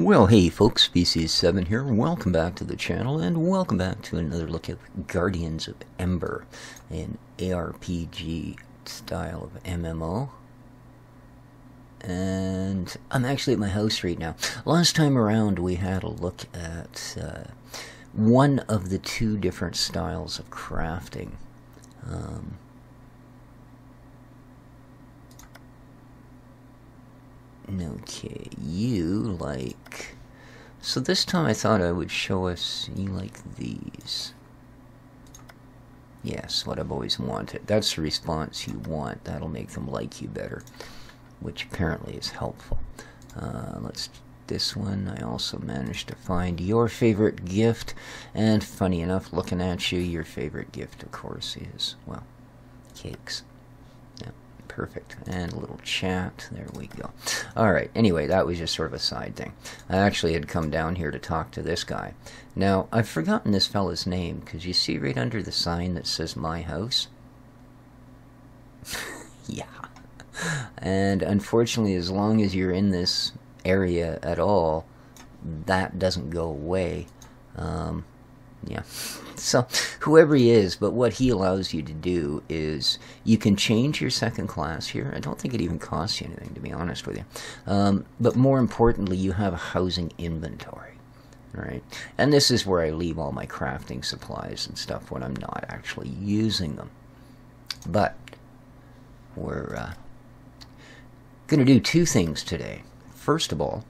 Well, hey folks, Species7 here. Welcome back to the channel, and welcome back to another look at Guardians of Ember, an ARPG style of MMO. And I'm actually at my house right now. Last time around we had a look at one of the two different styles of crafting. Okay, you like... So this time I thought I would show us, you like these. Yes, what I've always wanted. That's the response you want. That'll make them like you better, which apparently is helpful. Let's this one. I also managed to find your favorite gift, and funny enough, looking at you, your favorite gift, of course, is, well, cakes. Yeah, perfect. And a little chat. There we go. Alright, anyway, that was just sort of a side thing. I actually had come down here to talk to this guy. Now, I've forgotten this fella's name, because you see right under the sign that says my house? Yeah. And unfortunately, as long as you're in this area at all, that doesn't go away. Yeah. So, whoever he is, but what he allows you to do is you can change your second class here. I don't think it even costs you anything, to be honest with you. But more importantly, you have a housing inventory. Right? And this is where I leave all my crafting supplies and stuff when I'm not actually using them. But we're going to do two things today. First of all,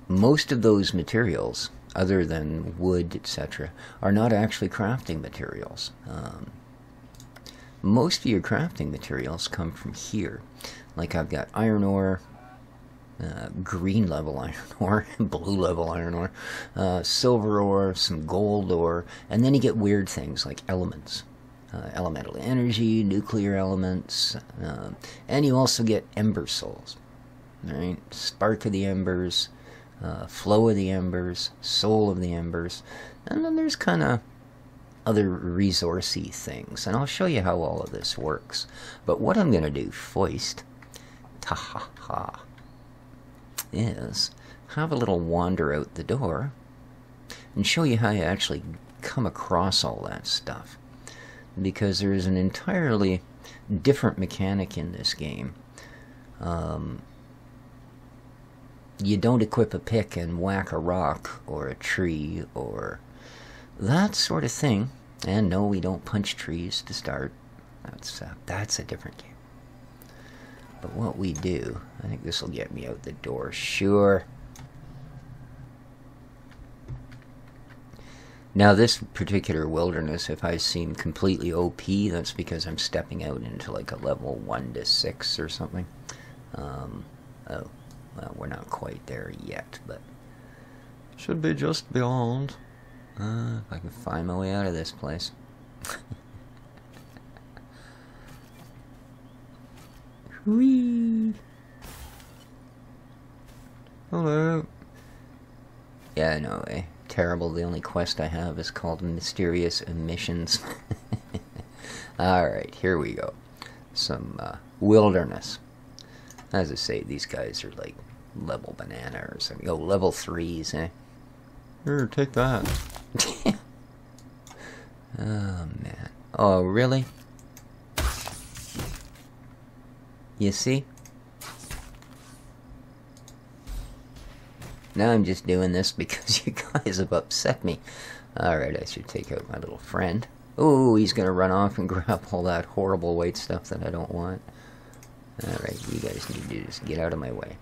most of those materials, other than wood, etc., are not actually crafting materials. Most of your crafting materials come from here. Like I've got iron ore, green level iron ore, blue level iron ore, silver ore, some gold ore, and then you get weird things like elements. Elemental energy, nuclear elements, and you also get ember souls. Right? Spark of the embers, flow of the embers, soul of the embers, and then there's kind of other resourcey things, and I'll show you how all of this works. But what I'm going to do first, is have a little wander out the door and show you how you actually come across all that stuff. Because there's an entirely different mechanic in this game. You don't equip a pick and whack a rock or a tree or that sort of thing. And no, we don't punch trees to start. That's a different game. But what we do, I think this will get me out the door. Sure. Now this particular wilderness, if I seem completely OP, that's because I'm stepping out into like a level 1 to 6 or something. Oh, well, we're not quite there yet, but should be just beyond. If I can find my way out of this place. Whee! Hello. Yeah, no way. Terrible. The only quest I have is called Mysterious Emissions. Alright, here we go. Some wilderness. As I say, these guys are like level banana or something. Oh, level 3s, eh? Here, take that. Oh, man. Oh, really? You see? Now I'm just doing this because you guys have upset me. Alright, I should take out my little friend. Oh, he's going to run off and grab all that horrible white stuff that I don't want. Alright, you guys need to just get out of my way.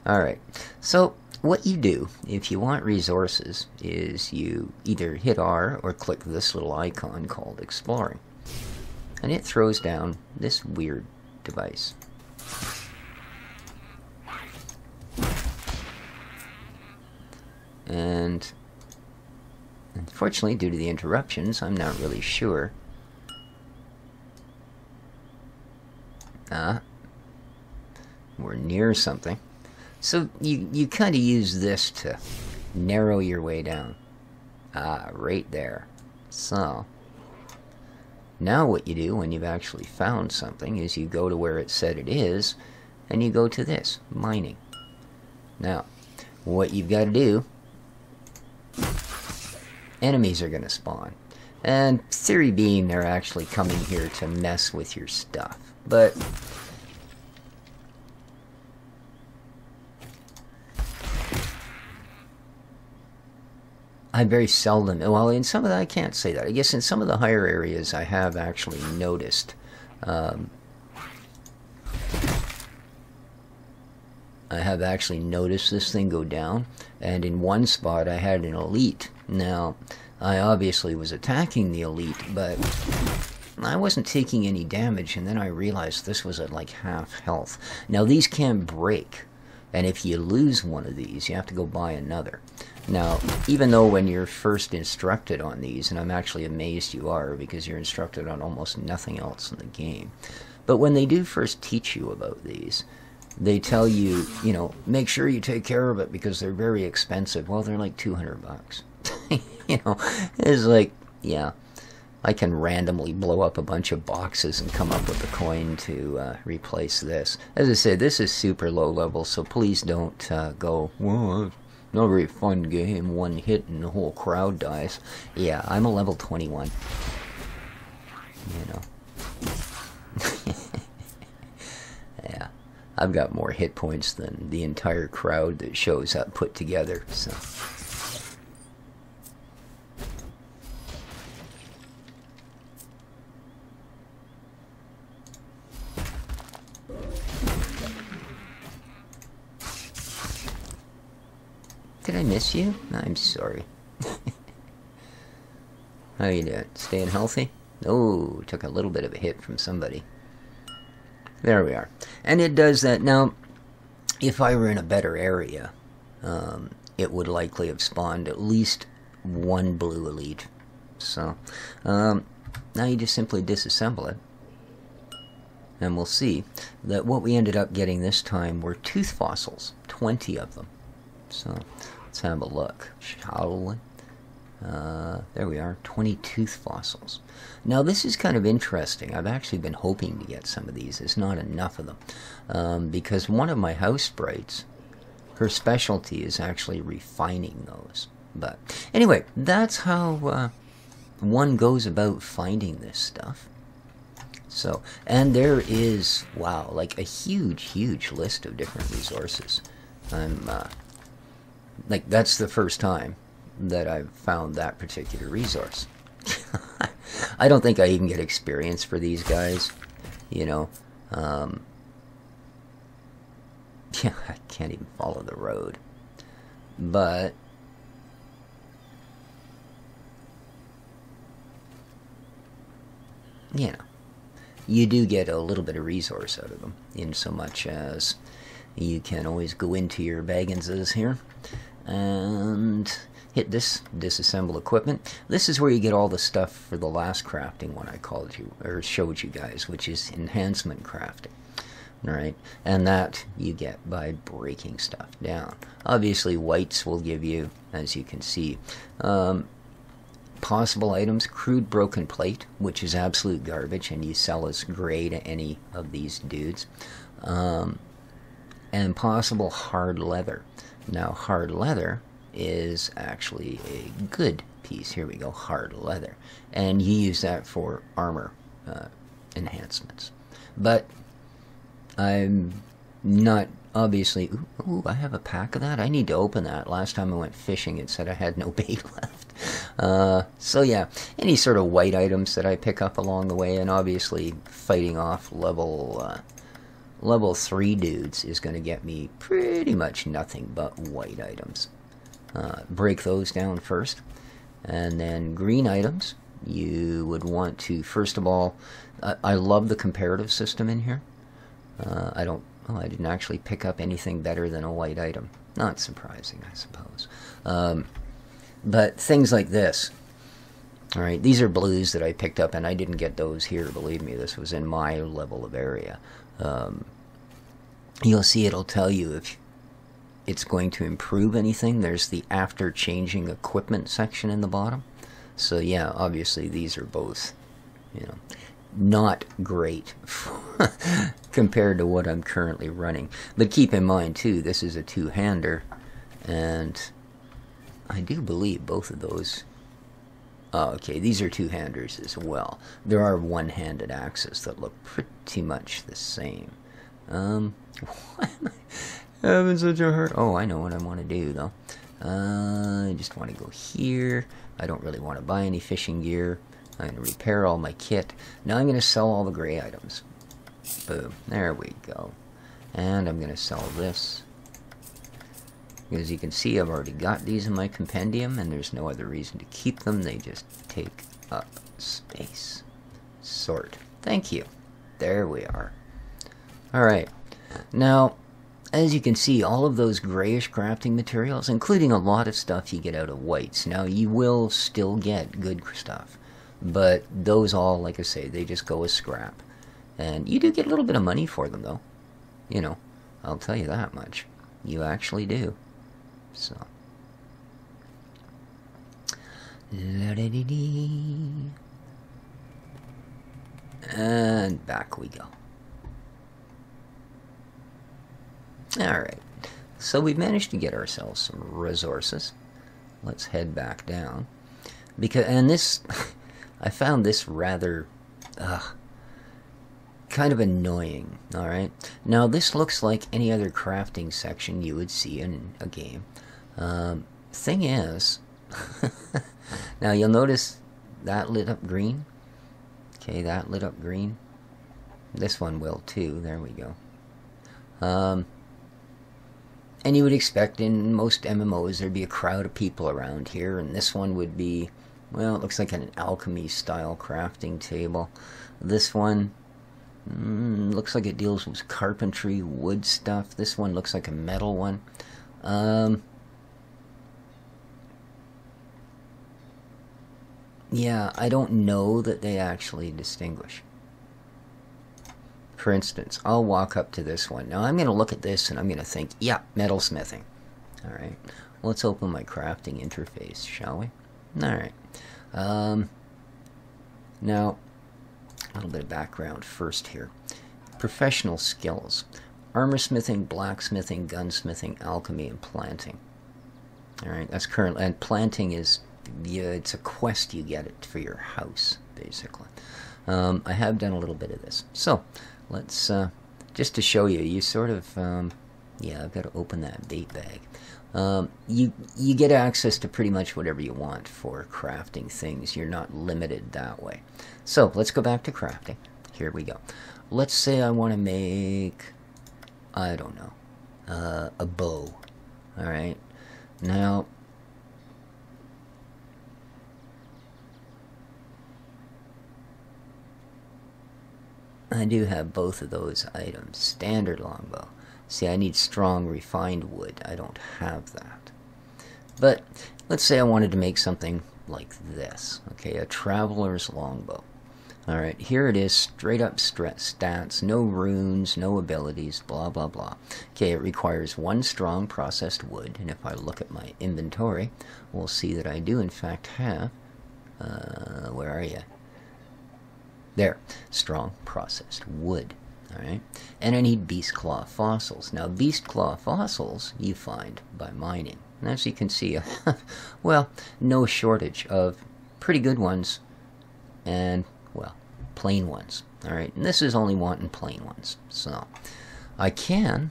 Alright, so what you do if you want resources is you either hit R or click this little icon called Exploring. And it throws down this weird device. And unfortunately, due to the interruptions, I'm not really sure. We're near something. So you kind of use this to narrow your way down. Right there. So now what you do when you've actually found something is you go to where it said it is, and you go to this, mining. Now, what you've got to do, enemies are going to spawn. And theory being they're actually coming here to mess with your stuff. But I very seldom, well, in some of the, I can't say that. I guess in some of the higher areas I have actually noticed this thing go down, and in one spot I had an elite. Now, I obviously was attacking the elite, but I wasn't taking any damage, and then I realized this was at like half health. Now, these can break, and if you lose one of these, you have to go buy another. Now, even though when you're first instructed on these, and I'm actually amazed you are, because you're instructed on almost nothing else in the game, but when they do first teach you about these, they tell you, you know, make sure you take care of it because they're very expensive. Well, they're like $200. You know, it's like, yeah, I can randomly blow up a bunch of boxes and come up with a coin to replace this. As I said, this is super low level, so please don't go, well, not a very fun game, one hit and the whole crowd dies. Yeah, I'm a level 21. You know. Yeah. I've got more hit points than the entire crowd that shows up put together, so. Did I miss you? I'm sorry. How you doing? Staying healthy? Oh, took a little bit of a hit from somebody. There we are. And it does that. Now, if I were in a better area, it would likely have spawned at least one blue elite. So, now you just simply disassemble it. And we'll see that what we ended up getting this time were tooth fossils. 20 of them. So, let's have a look, shall we? There we are, 20 tooth fossils. Now, this is kind of interesting. I've actually been hoping to get some of these. There's not enough of them. Because one of my house sprites, her specialty is actually refining those. But, anyway, that's how one goes about finding this stuff. So, and there is, wow, like a huge, huge list of different resources. Like, that's the first time that I've found that particular resource. I don't think I even get experience for these guys, you know. Yeah, I can't even follow the road. But you know, you do get a little bit of resource out of them, in so much as you can always go into your Bagginses here and hit this, disassemble equipment. This is where you get all the stuff for the last crafting one I called you, or showed you guys, which is enhancement crafting. Alright, and that you get by breaking stuff down. Obviously, whites will give you, as you can see, possible items, crude broken plate, which is absolute garbage, and you sell as gray to any of these dudes. And possible hard leather. Now, hard leather is actually a good piece. Here we go, hard leather. And you use that for armor enhancements. But I'm not, obviously, ooh, I have a pack of that. I need to open that. Last time I went fishing, it said I had no bait left. So yeah, any sort of white items that I pick up along the way, and obviously fighting off level 3 dudes is going to get me pretty much nothing but white items. Break those down first. And then green items, you would want to, first of all, I love the comparative system in here. I didn't actually pick up anything better than a white item. Not surprising, I suppose. But things like this. Alright, these are blues that I picked up, and I didn't get those here, believe me. This was in my level of area. You'll see it'll tell you if it's going to improve anything. There's the after changing equipment section in the bottom. So yeah, obviously these are both, you know, not great compared to what I'm currently running. But keep in mind, too, this is a two-hander, and I do believe both of those... Oh, okay, these are two-handers as well. There are one-handed axes that look pretty much the same. Why am I having such a hard... Oh, I know what I want to do, though. I just want to go here. I don't really want to buy any fishing gear. I'm going to repair all my kit. Now I'm going to sell all the gray items. Boom. There we go. And I'm going to sell this. As you can see, I've already got these in my compendium, and there's no other reason to keep them. They just take up space. Sort. Thank you. There we are. Alright. Now, as you can see, all of those grayish crafting materials, including a lot of stuff you get out of whites. Now, you will still get good stuff. But those all, like I say, they just go as scrap. And you do get a little bit of money for them, though. You know, I'll tell you that much. You actually do. So. La-da-dee-dee. And back we go. Alright. So we've managed to get ourselves some resources. Let's head back down. And this... I found this rather, kind of annoying, alright? Now, this looks like any other crafting section you would see in a game. Thing is, now you'll notice that lit up green. Okay, that lit up green. This one will too, there we go. And you would expect in most MMOs there'd be a crowd of people around here, and this one would be... Well, it looks like an alchemy-style crafting table. This one looks like it deals with carpentry, wood stuff. This one looks like a metal one. Yeah, I don't know that they actually distinguish. For instance, I'll walk up to this one. Now, I'm going to look at this and I'm going to think, yeah, metalsmithing. Alright, let's open my crafting interface, shall we? Alright. Now, a little bit of background first here. Professional skills. Armorsmithing, blacksmithing, gunsmithing, alchemy, and planting. Alright, that's current. And planting is, yeah, it's a quest you get it for your house, basically. I have done a little bit of this. So, let's, just to show you, you sort of, yeah, I've got to open that bait bag. You get access to pretty much whatever you want for crafting things. You're not limited that way. So, let's go back to crafting. Here we go. Let's say I want to make, I don't know, a bow. Alright. Now, I do have both of those items. Standard longbow. See, I need strong, refined wood. I don't have that. But let's say I wanted to make something like this. Okay, a traveler's longbow. Alright, here it is, straight up stats, no runes, no abilities, blah, blah, blah. Okay, it requires 1 strong processed wood, and if I look at my inventory, we'll see that I do in fact have, where are you? There, strong processed wood. Alright, and I need beast claw fossils. Now, beast claw fossils you find by mining. And as you can see, well, no shortage of pretty good ones and, well, plain ones. Alright, and this is only wanting plain ones. So, I can,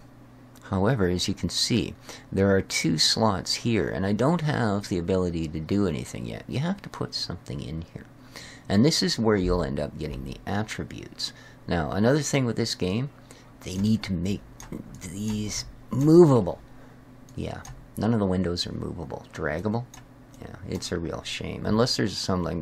however, as you can see, there are 2 slots here, and I don't have the ability to do anything yet. You have to put something in here. And this is where you'll end up getting the attributes. Now, another thing with this game, they need to make these movable. Yeah, none of the windows are movable. Draggable? Yeah, it's a real shame. Unless there's some, like,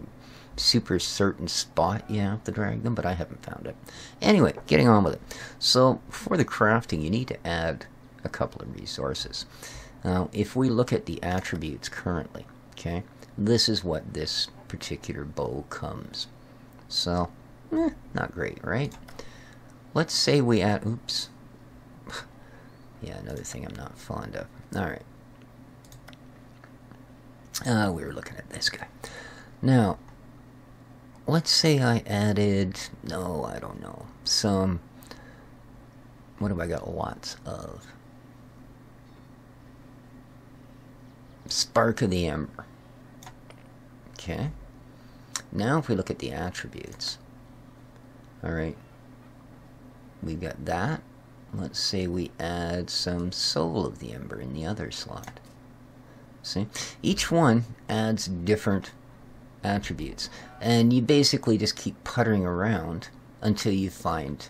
super certain spot you have to drag them, but I haven't found it. Anyway, getting on with it. So, for the crafting, you need to add a couple of resources. Now, if we look at the attributes currently, okay, this is what this particular bow comes. So, not great, right? Let's say we add, oops. Yeah, another thing I'm not fond of. Alright. We were looking at this guy. Now, let's say I added, no, I don't know, some, what have I got lots of? Spark of the Ember. Okay. Now if we look at the attributes, alright, we've got that. Let's say we add some Soul of the Ember in the other slot. See? Each one adds different attributes, and you basically just keep puttering around until you find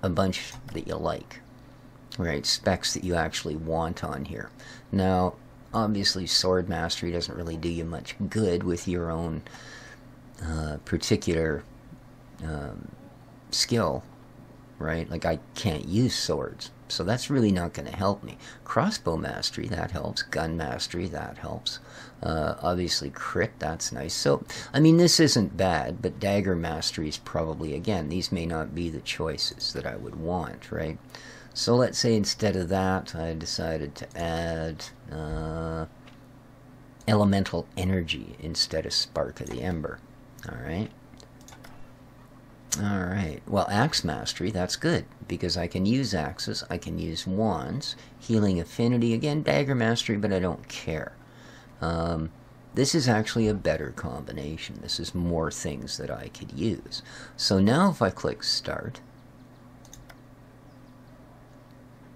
a bunch that you like, right? Specs that you actually want on here. Now, obviously, Sword Mastery doesn't really do you much good with your own particular skill, right? Like, I can't use swords, so that's really not going to help me. Crossbow Mastery, that helps. Gun Mastery, that helps. Obviously, Crit, that's nice. So, I mean, this isn't bad, but Dagger Mastery is probably, again, these may not be the choices that I would want, right? So let's say instead of that, I decided to add Elemental Energy instead of Spark of the Ember. Alright. Alright. Well, Axe Mastery, that's good, because I can use axes, I can use wands, Healing Affinity, again, Dagger Mastery, but I don't care. This is actually a better combination. This is more things that I could use. So now if I click Start,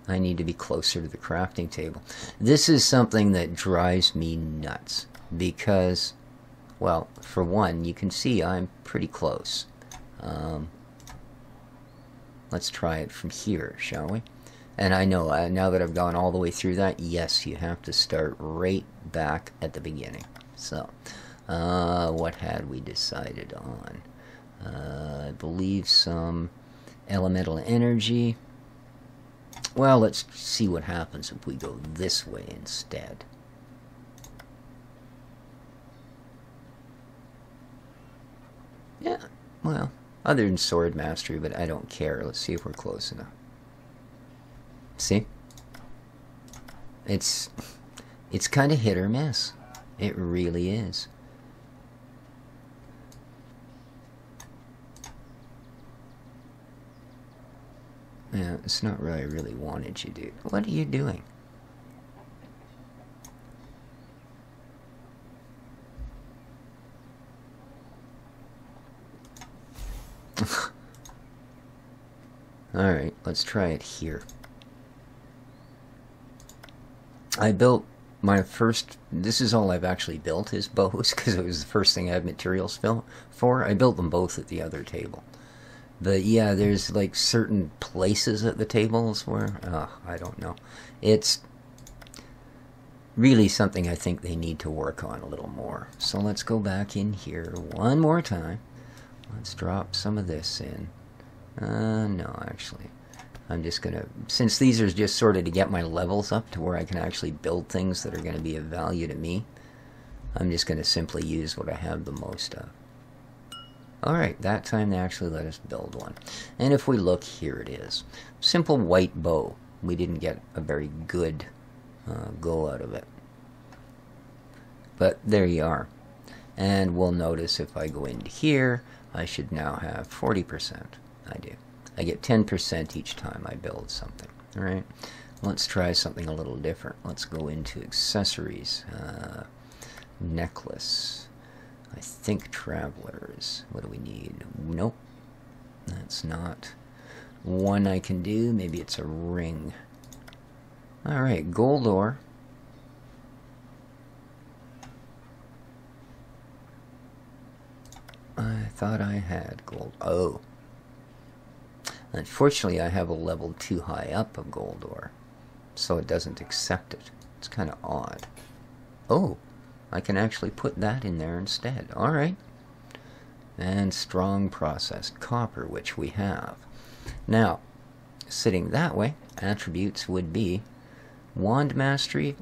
I need to be closer to the crafting table. This is something that drives me nuts because, well, for one, you can see I'm pretty close. Let's try it from here, shall we? And I know, now that I've gone all the way through that, yes, you have to start right back at the beginning. So, what had we decided on? I believe some elemental energy. Well, let's see what happens if we go this way instead. Yeah, well, other than Sword Mastery, but I don't care. Let's see if we're close enough. See? It's kind of hit or miss. It really is. Yeah, it's not what I really wanted you to do. What are you doing? Alright, let's try it here. I built my first, this is all I've actually built is bows, because it was the first thing I had materials for. I built them both at the other table. But yeah, there's like certain places at the tables where, I don't know. It's really something I think they need to work on a little more. So let's go back in here one more time. Let's drop some of this in. No, actually. I'm just going to, since these are just sort of to get my levels up to where I can actually build things that are going to be of value to me, I'm just going to simply use what I have the most of. Alright, that time they actually let us build one. And if we look, here it is. Simple white bow. We didn't get a very good go out of it. But there you are. And we'll notice if I go into here, I should now have 40%. I do. I get 10% each time I build something. Alright, let's try something a little different. Let's go into accessories. Necklace. I think travelers. What do we need? Nope. That's not one I can do. Maybe it's a ring. Alright, gold ore. I thought I had gold. Oh. Unfortunately, I have a level too high up of gold ore, so it doesn't accept it. It's kind of odd. Oh, I can actually put that in there instead. Alright. And strong processed copper, which we have. Now, sitting that way, attributes would be Wand Mastery,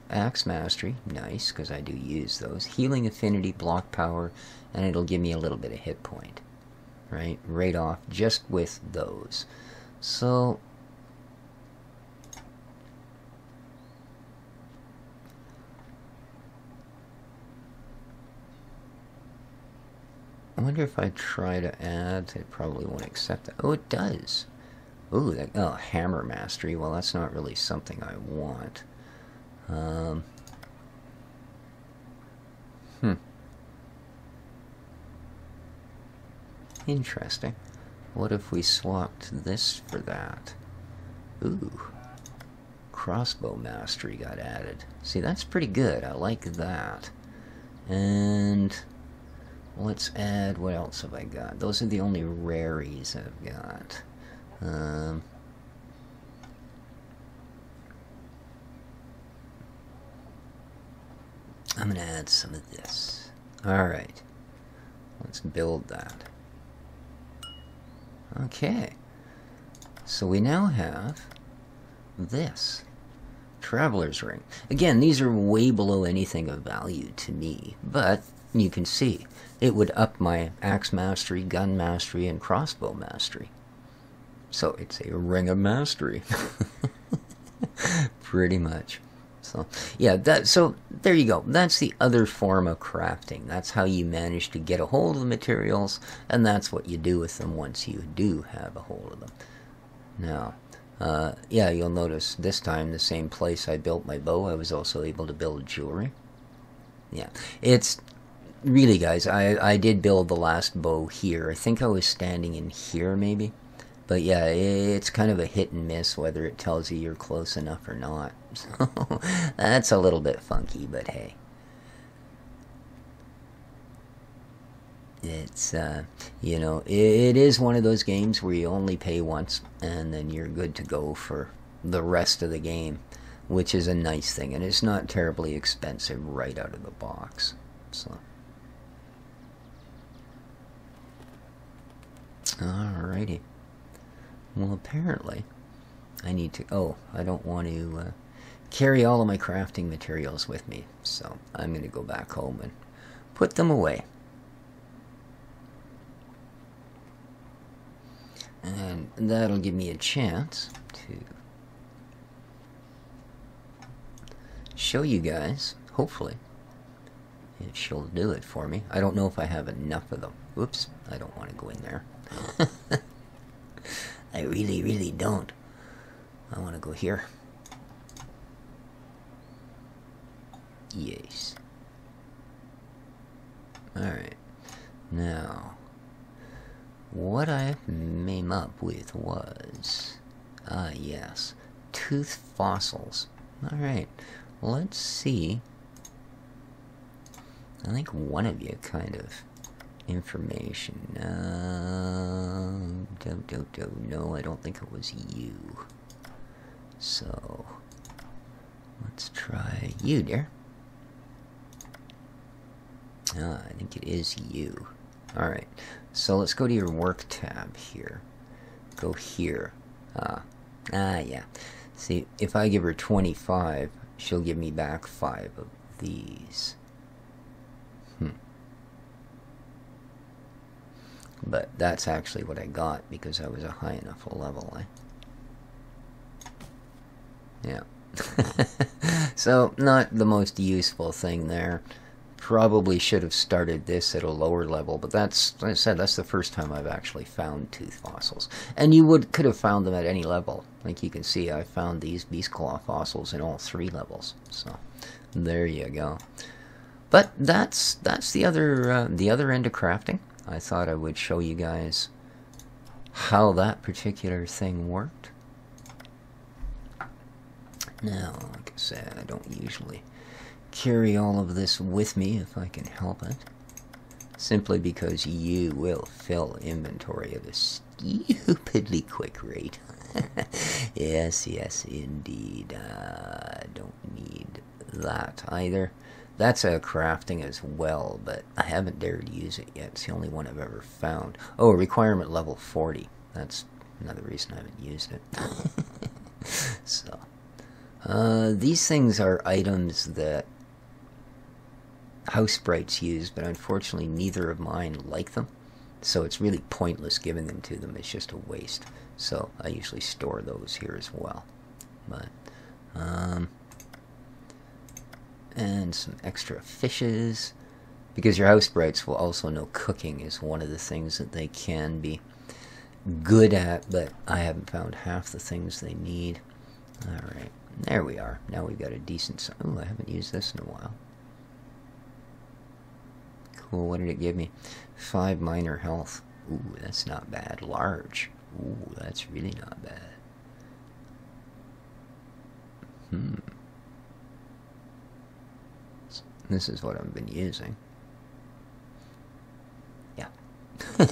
Axe Mastery, nice, because I do use those. Healing Affinity, Block Power, and it'll give me a little bit of hit point. Right off, just with those. So, wonder if I try to add, it probably won't accept that. Oh, it does. Ooh, oh, hammer mastery. Well, that's not really something I want. Interesting. What if we swapped this for that? Ooh. Crossbow mastery got added. See, that's pretty good. I like that. And let's add, what else have I got? Those are the only raries I've got. I'm going to add some of this. Alright. Let's build that. Okay. So we now have this. Traveler's Ring. Again, these are way below anything of value to me, but you can see it would up my axe mastery, gun mastery, and crossbow mastery. So it's a ring of mastery. Pretty much. So yeah, so there you go. That's the other form of crafting. That's how you manage to get a hold of the materials, and that's what you do with them once you do have a hold of them. Now, yeah, you'll notice this time the same place I built my bow, I was also able to build jewelry. Yeah, it's really, guys, I did build the last bow here. I think I was standing in here maybe. But yeah, it's kind of a hit and miss whether it tells you you're close enough or not. So that's a little bit funky, but hey. It's, you know, it is one of those games where you only pay once and then you're good to go for the rest of the game, which is a nice thing. And it's not terribly expensive right out of the box. So. Alrighty. Well, apparently, I need to... Oh, I don't want to carry all of my crafting materials with me. So, I'm going to go back home and put them away. And that'll give me a chance to show you guys, hopefully, if she'll do it for me. I don't know if I have enough of them. Oops, I don't want to go in there. I really, really don't. I want to go here. Yes. Alright. Now, what I came up with was... yes. Tooth fossils. Alright. Let's see. I think one of you kind of... information. No, I don't think it was you. So, let's try you, dear. I think it is you. Alright, so let's go to your work tab here. Go here. Yeah. See, if I give her 25, she'll give me back 5 of these. But that's actually what I got because I was a high enough level, Yeah. So, not the most useful thing there. Probably should have started this at a lower level, but that's, like I said, that's the first time I've actually found tooth fossils. And you could have found them at any level. Like you can see, I found these beast claw fossils in all 3 levels. So, there you go. But that's the other end of crafting. I thought I would show you guys how that particular thing worked. Now, like I said, I don't usually carry all of this with me if I can help it. Simply because you will fill inventory at a stupidly quick rate. Yes, indeed. Don't need that either. That's a crafting as well, but I haven't dared use it yet. It's the only one I've ever found. Oh, requirement level 40. That's another reason I haven't used it. So, these things are items that house sprites use, but unfortunately neither of mine like them. So it's really pointless giving them to them. It's just a waste. So I usually store those here as well. But, and some extra fishes, Because your house sprites will also know cooking is one of the things that they can be good at, but I haven't found half the things they need. Alright, there we are. Now we've got a decent... Oh, I haven't used this in a while. Cool, what did it give me? 5 minor health. Ooh, that's not bad. Large. Ooh, that's really not bad. This is what I've been using. Yeah.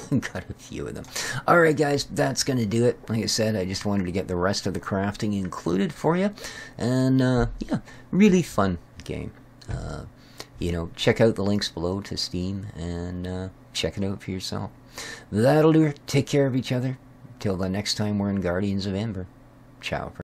Got a few of them. Alright guys, that's going to do it. Like I said, I just wanted to get the rest of the crafting included for you. And, yeah, really fun game. You know, check out the links below to Steam and check it out for yourself. That'll do it. Take care of each other. Till the next time we're in Guardians of Ember. Ciao.